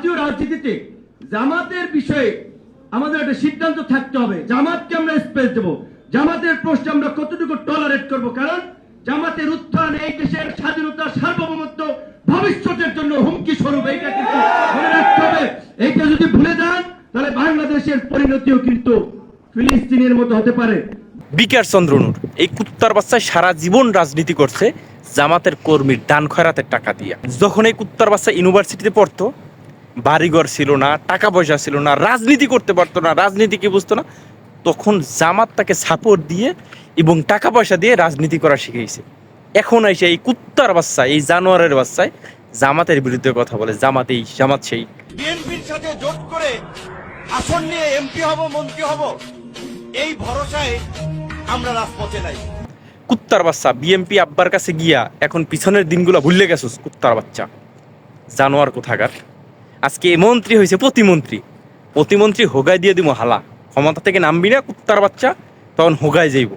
জাতীয় রাজনীতিতে জামাতের বিষয়ে আমাদের একটা সিদ্ধান্ত থাকতে হবে। জামাতকে আমরা স্পেস দেব, জামাতের প্রশ্নে আমরা কতটুকু টলারেট করব, কারণ জামাতের উত্থান এই দেশের স্বাধীনতা সার্বভৌমত্ব ভবিষ্যতের জন্য হুমকি স্বরূপ। এইটা কিন্তু মনে রাখতে হবে। এইটা যদি ভুলে যান তাহলে বাংলাদেশের পরিণতিও কিন্তু ফিলিস্তিনের মতো হতে পারে। বিকাশ চন্দ্র নূর এই কুত্তার বাচ্চায় সারা জীবন রাজনীতি করছে জামাতের কর্মীর দান খয়রাতের টাকা দিয়ে। যখন এই কুত্তার বাচ্চা ইউনিভার্সিটিতে পড়তো, বাড়িঘর ছিল না, টাকা পয়সা ছিল না, রাজনীতি করতে পারতো না, রাজনীতি কি বুঝতো না, তখন জামাত তাকে সাপোর্ট দিয়ে এবং টাকা পয়সা দিয়ে রাজনীতি করা শিখিয়েছে। এখন এসে এই কুত্তার বাচ্চা, এই জানোয়ারের বাচ্চায় জামাতের বিরুদ্ধে কথা বলে, জামাত এই জামাত সেই। বিএনপির সাথে জোট করে আসন নিয়ে এমপি হব, মন্ত্রী হব, এই ভরসায় আমরা রাজপথে নাই। কুত্তার বাচ্চা বিএমপি আব্বার কাছে গিয়া এখন পিছনের দিনগুলো ভুলে গেছিস। কুত্তার বাচ্চা জানোয়ার কোথাকার। আজকে মন্ত্রী হয়েছে প্রতিমন্ত্রী, প্রতিমন্ত্রী হোগায় দিয়ে দিব হালা। ক্ষমতা থেকে নামবি না কুত্তার বাচ্চা, তখন হোগায় যাইব।